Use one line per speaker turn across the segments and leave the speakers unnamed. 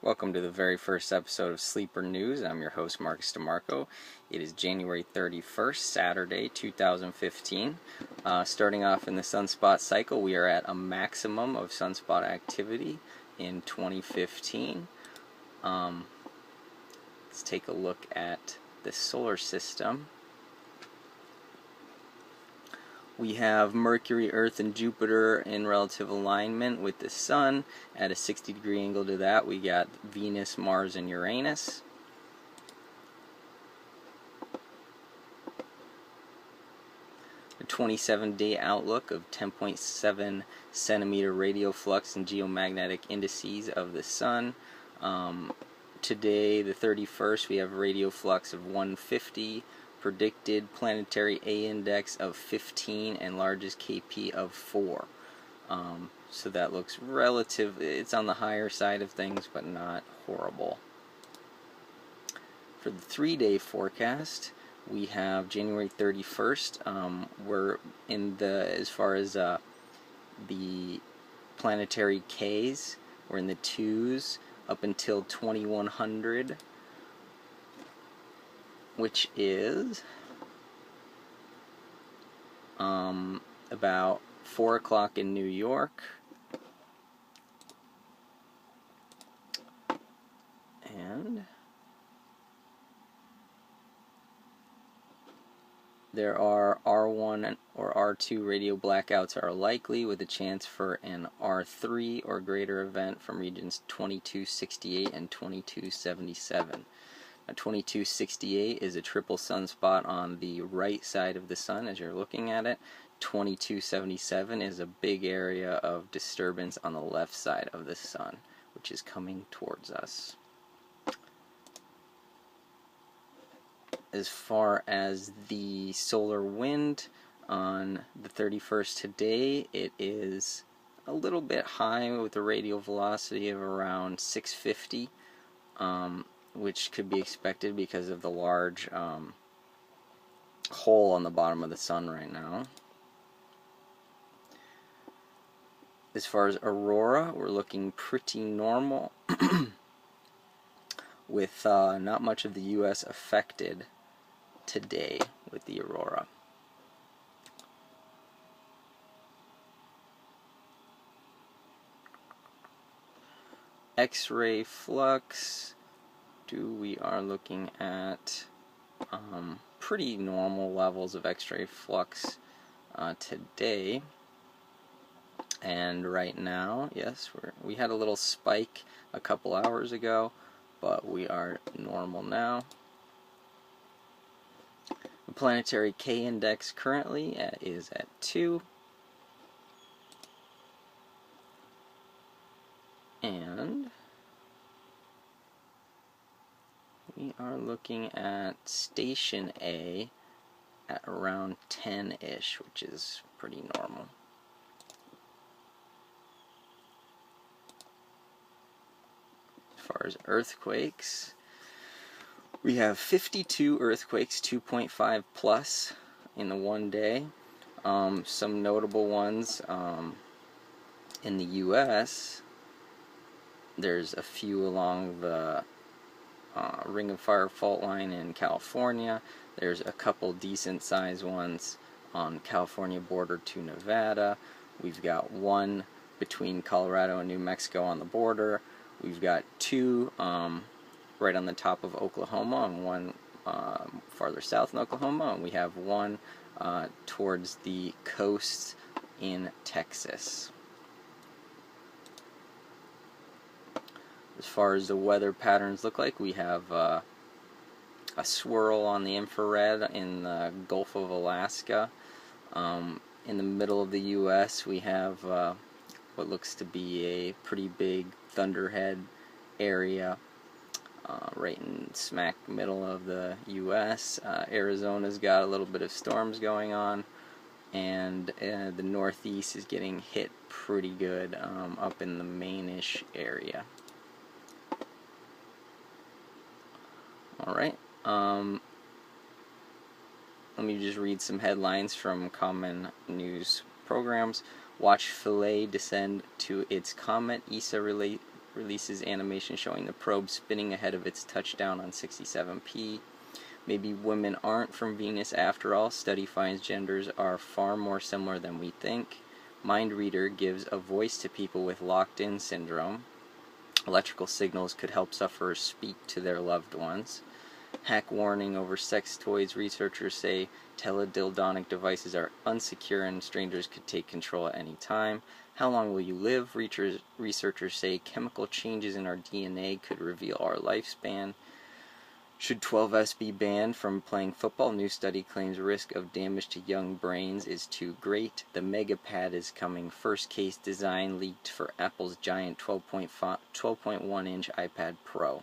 Welcome to the very first episode of Sleeper News. I'm your host, Marcus DeMarco. It is January 31st, Saturday, 2015. Starting off in the sunspot cycle, we are at a maximum of sunspot activity in 2015. Let's take a look at the solar system. We have Mercury, Earth, and Jupiter in relative alignment with the Sun. At a 60-degree angle to that, we got Venus, Mars, and Uranus. A 27-day outlook of 10.7 centimeter radial flux and geomagnetic indices of the Sun. Today, the 31st, we have radial flux of 150. Predicted planetary A index of 15 and largest KP of 4. So that looks relative. It's on the higher side of things, but not horrible. For the 3-day forecast, we have January 31st. We're in the, as far as the planetary Ks, we're in the 2s up until 2100. Which is about 4 o'clock in New York, and there are R1 or R2 radio blackouts are likely, with a chance for an R3 or greater event from regions 2268 and 2277. 2268 is a triple sunspot on the right side of the Sun as you're looking at it. 2277 is a big area of disturbance on the left side of the Sun, which is coming towards us. As far as the solar wind on the 31st today, it is a little bit high with a radial velocity of around 650. Which could be expected because of the large hole on the bottom of the Sun right now. As far as aurora, we're looking pretty normal with not much of the U.S. affected today with the aurora. X-ray flux. We are looking at pretty normal levels of X-ray flux today, and right now, yes, we had a little spike a couple hours ago, but we are normal now. The planetary K index currently is at 2, and we are looking at station A at around 10-ish, which is pretty normal. As far as earthquakes, we have 52 earthquakes, 2.5 plus in the one day. Some notable ones in the U.S. There's a few along the Ring of Fire fault line in California. There's a couple decent sized ones on California border to Nevada. We've got one between Colorado and New Mexico on the border. We've got two right on the top of Oklahoma and one farther south in Oklahoma, and we have one towards the coast in Texas. As far as the weather patterns look like, we have a swirl on the infrared in the Gulf of Alaska. In the middle of the U.S. we have what looks to be a pretty big thunderhead area right in smack middle of the U.S. Arizona's got a little bit of storms going on, and the Northeast is getting hit pretty good up in the Maine-ish area. Alright, let me just read some headlines from common news programs. Watch Philae descend to its comet. ESA releases animation showing the probe spinning ahead of its touchdown on 67p. Maybe women aren't from Venus after all. Study finds genders are far more similar than we think. Mind Reader gives a voice to people with locked-in syndrome. Electrical signals could help sufferers speak to their loved ones. Hack warning over sex toys. Researchers say teledildonic devices are unsecure and strangers could take control at any time. How long will you live? Researchers say chemical changes in our DNA could reveal our lifespan. Should 12S be banned from playing football? New study claims risk of damage to young brains is too great. The MegaPad is coming. First case design leaked for Apple's giant 12.1-inch iPad Pro.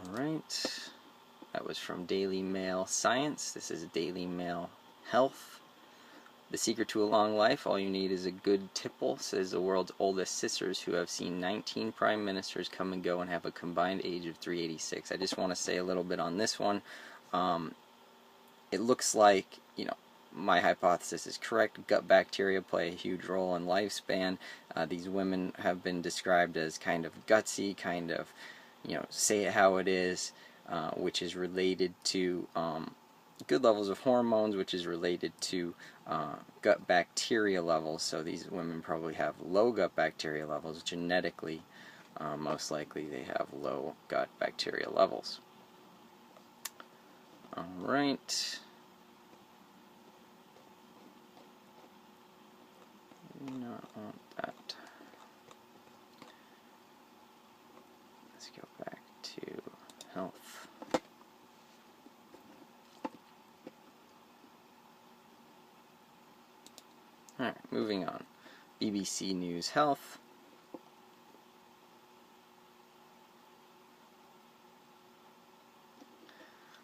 Alright, that was from Daily Mail Science. This is Daily Mail Health. The secret to a long life, all you need is a good tipple, says the world's oldest sisters who have seen 19 prime ministers come and go and have a combined age of 386. I just want to say a little bit on this one. It looks like, my hypothesis is correct. Gut bacteria play a huge role in lifespan. These women have been described as kind of gutsy, kind of, say it how it is, which is related to good levels of hormones, which is related to gut bacteria levels. So these women probably have low gut bacteria levels. Genetically, most likely they have low gut bacteria levels. Alright. Not want that. Let's go back to health. Alright, moving on. BBC News Health.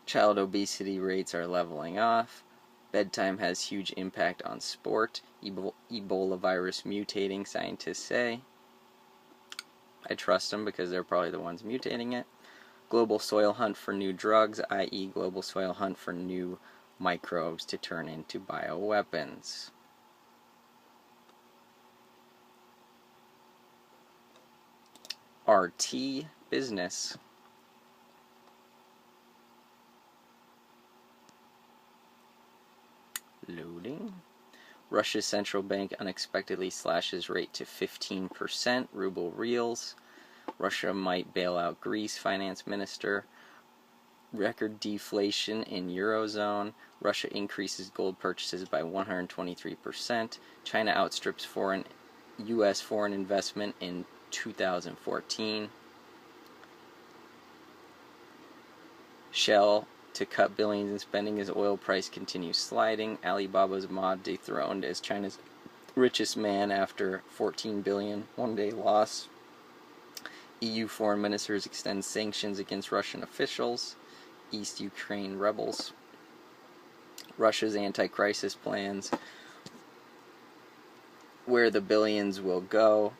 Child obesity rates are leveling off. Bedtime has huge impact on sport. Ebola virus mutating, scientists say. I trust them because they're probably the ones mutating it. Global soil hunt for new drugs, i.e. global soil hunt for new microbes to turn into bioweapons. RT Business. Loading. Russia's central bank unexpectedly slashes rate to 15%. Ruble reels. Russia might bail out Greece. Finance minister. Record deflation in Eurozone. Russia increases gold purchases by 123%. China outstrips U.S. foreign investment in 2014. Shell to cut billions in spending as oil price continues sliding. Alibaba's Ma dethroned as China's richest man after $14 billion one-day loss. EU foreign ministers extend sanctions against Russian officials. East Ukraine rebels. Russia's anti-crisis plans. Where the billions will go.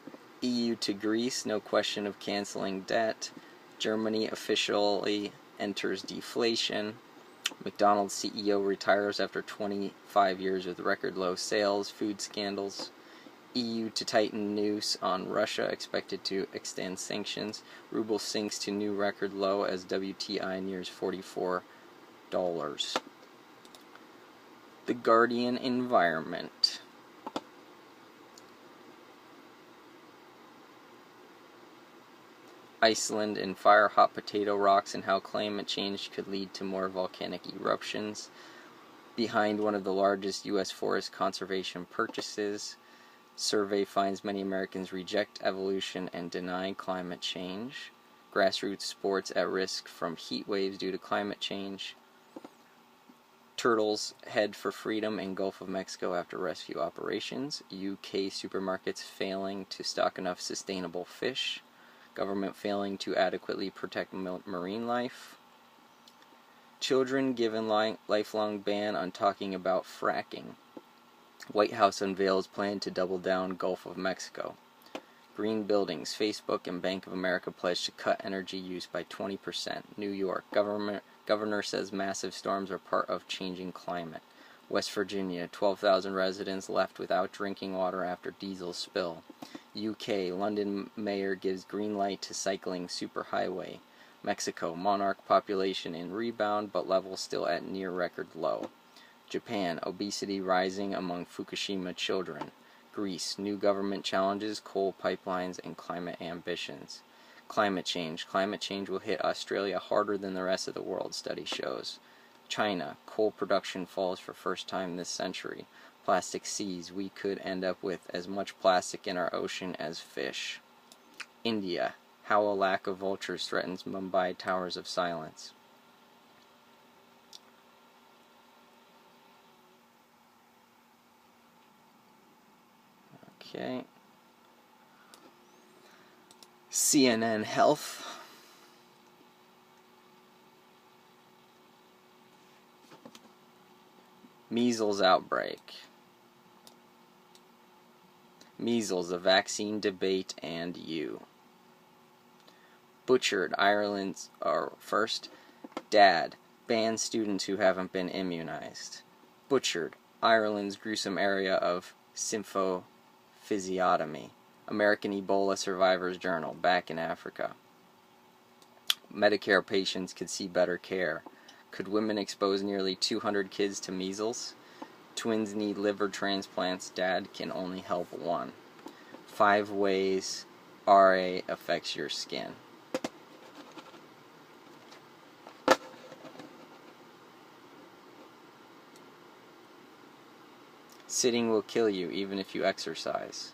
EU to Greece, no question of canceling debt. Germany officially enters deflation. McDonald's CEO retires after 25 years with record low sales. Food scandals. EU to tighten noose on Russia, expected to extend sanctions. Ruble sinks to new record low as WTI nears $44. The Guardian Environment. Iceland in fire, hot potato rocks, and how climate change could lead to more volcanic eruptions. Behind one of the largest U.S. forest conservation purchases. Survey finds many Americans reject evolution and deny climate change. Grassroots sports at risk from heat waves due to climate change. Turtles head for freedom in Gulf of Mexico after rescue operations. UK supermarkets failing to stock enough sustainable fish. Government failing to adequately protect marine life. Children given lifelong ban on talking about fracking. White House unveils plan to double down Gulf of Mexico. Green buildings. Facebook and Bank of America pledge to cut energy use by 20%. New York. Governor says massive storms are part of changing climate. West Virginia. 12,000 residents left without drinking water after diesel spill. UK, London mayor gives green light to cycling superhighway. Mexico, monarch population in rebound but level still at near record low. Japan, obesity rising among Fukushima children. Greece, new government challenges, coal pipelines, and climate ambitions. Climate change. Climate change will hit Australia harder than the rest of the world, study shows. China, coal production falls for first time this century. Plastic seas. We could end up with as much plastic in our ocean as fish. India, how a lack of vultures threatens Mumbai towers of silence. Okay. CNN Health. Measles outbreak. Measles, a vaccine debate and you. Butchered, Ireland's first. Dad, ban students who haven't been immunized. Butchered, Ireland's gruesome area of symphophysiotomy. American Ebola Survivors Journal, back in Africa. Medicare patients could see better care. Could women expose nearly 200 kids to measles? Twins need liver transplants. Dad can only help one. 5 ways RA affects your skin. Sitting will kill you even if you exercise.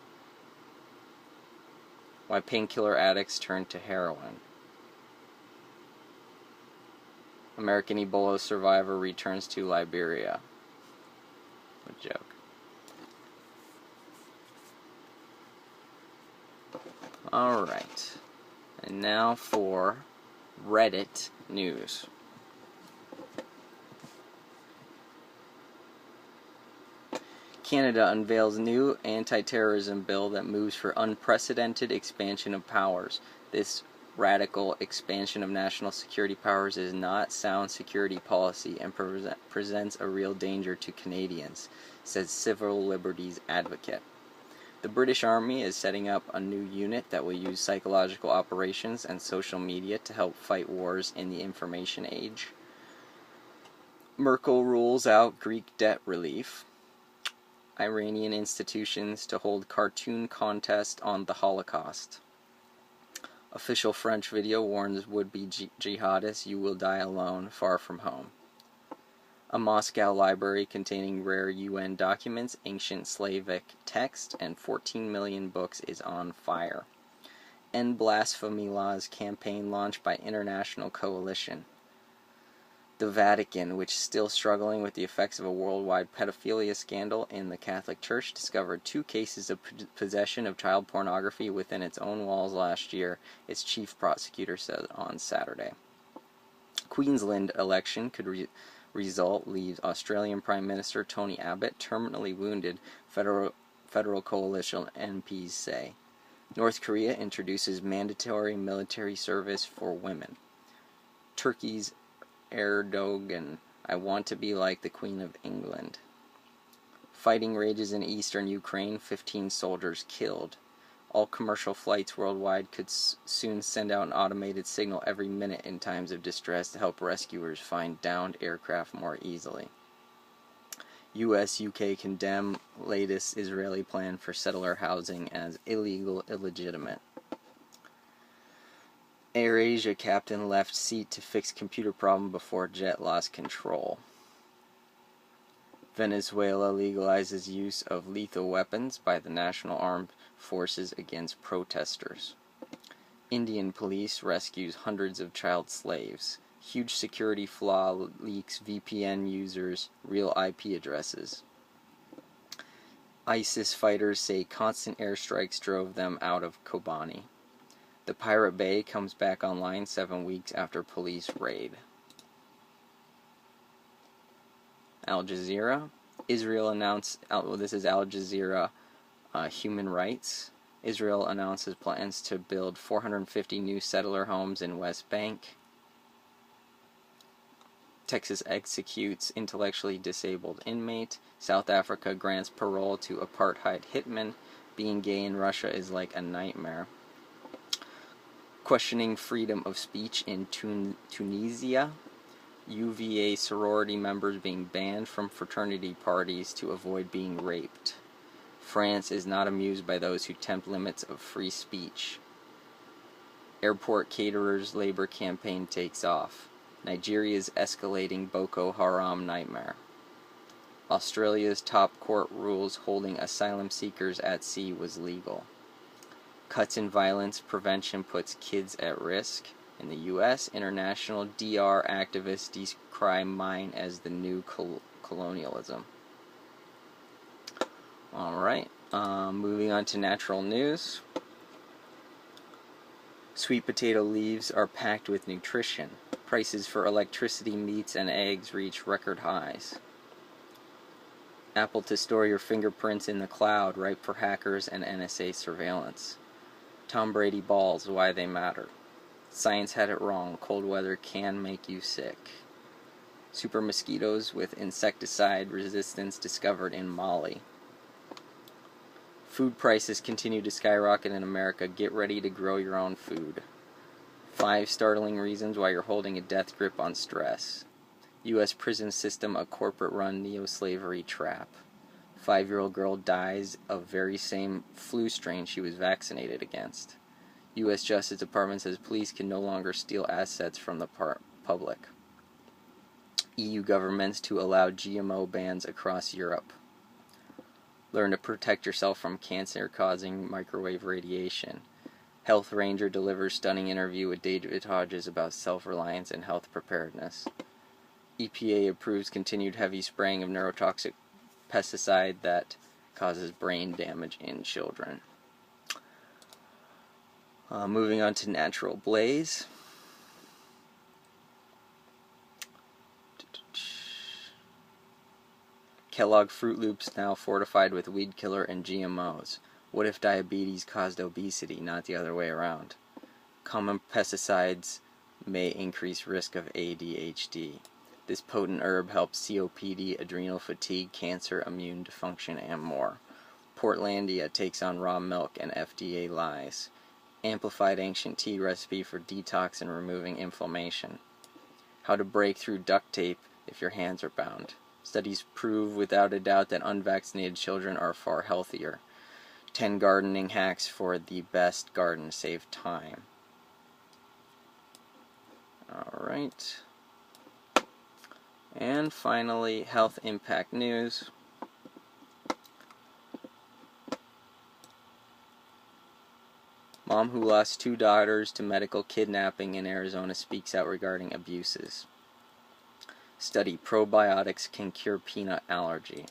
Why painkiller addicts turn to heroin. American Ebola survivor returns to Liberia. What a joke. Alright. And now for Reddit news. Canada unveils new anti-terrorism bill that moves for unprecedented expansion of powers. This radical expansion of national security powers is not sound security policy and presents a real danger to Canadians, says civil liberties advocate. The British Army is setting up a new unit that will use psychological operations and social media to help fight wars in the information age. Merkel rules out Greek debt relief. Iranian institutions to hold cartoon contest on the Holocaust. Official French video warns would-be jihadists, you will die alone, far from home. A Moscow library containing rare UN documents, ancient Slavic text, and 14 million books is on fire. End blasphemy laws campaign launched by international coalition. The Vatican, which is still struggling with the effects of a worldwide pedophilia scandal in the Catholic Church, discovered 2 cases of possession of child pornography within its own walls last year, its chief prosecutor said on Saturday. Queensland election could result leaves Australian Prime Minister Tony Abbott terminally wounded, federal coalition MPs say. North Korea introduces mandatory military service for women. Turkey's Erdogan, I want to be like the Queen of England. Fighting rages in eastern Ukraine, 15 soldiers killed. All commercial flights worldwide could soon send out an automated signal every minute in times of distress to help rescuers find downed aircraft more easily. US-UK condemn latest Israeli plan for settler housing as illegal, illegitimate. AirAsia captain left seat to fix computer problem before jet lost control. Venezuela legalizes use of lethal weapons by the National Armed Forces against protesters. Indian police rescues hundreds of child slaves. Huge security flaw leaks VPN users' real IP addresses. ISIS fighters say constant airstrikes drove them out of Kobani. The Pirate Bay comes back online 7 weeks after police raid. Al Jazeera. Israel announced, this is Al Jazeera Human Rights. Israel announces plans to build 450 new settler homes in West Bank. Texas executes intellectually disabled inmate. South Africa grants parole to apartheid hitman. Being gay in Russia is like a nightmare. Questioning freedom of speech in Tunisia. UVA sorority members being banned from fraternity parties to avoid being raped. France is not amused by those who tempt limits of free speech. Airport caterers' labor campaign takes off. Nigeria's escalating Boko Haram nightmare. Australia's top court rules holding asylum seekers at sea was legal. Cuts in violence prevention puts kids at risk. In the U.S., international DR activists decry mine as the new colonialism. Alright, moving on to natural news. Sweet potato leaves are packed with nutrition. Prices for electricity, meats, and eggs reach record highs. Apple to store your fingerprints in the cloud, ripe for hackers and NSA surveillance. Tom Brady balls, why they matter. Science had it wrong, cold weather can make you sick. Super mosquitoes with insecticide resistance discovered in Mali. Food prices continue to skyrocket in America. Get ready to grow your own food. 5 startling reasons why you're holding a death grip on stress. U.S. prison system a corporate-run neo-slavery trap. 5-year-old girl dies of very same flu strain she was vaccinated against. U.S. Justice Department says police can no longer steal assets from the public. EU governments to allow GMO bans across Europe. Learn to protect yourself from cancer-causing microwave radiation. Health Ranger delivers stunning interview with David Hodges about self-reliance and health preparedness. EPA approves continued heavy spraying of neurotoxic pesticide that causes brain damage in children. Moving on to natural blaze. Kellogg Fruit Loops now fortified with weed killer and GMOs. What if diabetes caused obesity, not the other way around? Common pesticides may increase risk of ADHD. This potent herb helps COPD, adrenal fatigue, cancer, immune dysfunction, and more. Portlandia takes on raw milk and FDA lies. Amplified ancient tea recipe for detox and removing inflammation. How to break through duct tape if your hands are bound. Studies prove without a doubt that unvaccinated children are far healthier. 10 gardening hacks for the best garden. Save time. Alright. And finally, health impact news. Mom who lost 2 daughters to medical kidnapping in Arizona speaks out regarding abuses. Study probiotics can cure peanut allergy.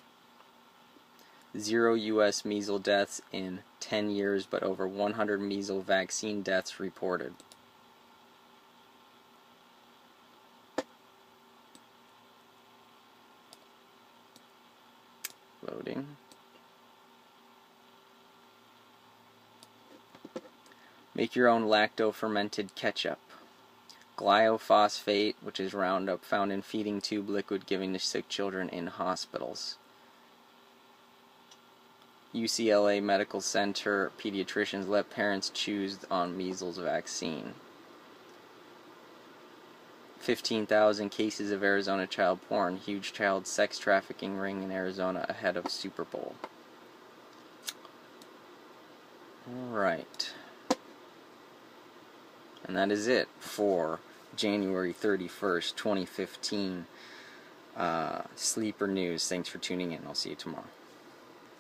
0 U.S. measles deaths in 10 years, but over 100 measles vaccine deaths reported. Loading. Make your own lacto-fermented ketchup. Glyphosate, which is Roundup, found in feeding tube liquid given to sick children in hospitals. UCLA Medical Center pediatricians let parents choose on measles vaccine. 15,000 cases of Arizona child porn. Huge child sex trafficking ring in Arizona ahead of Super Bowl. Alright. And that is it for January 31st, 2015 Sleeper News. Thanks for tuning in. I'll see you tomorrow.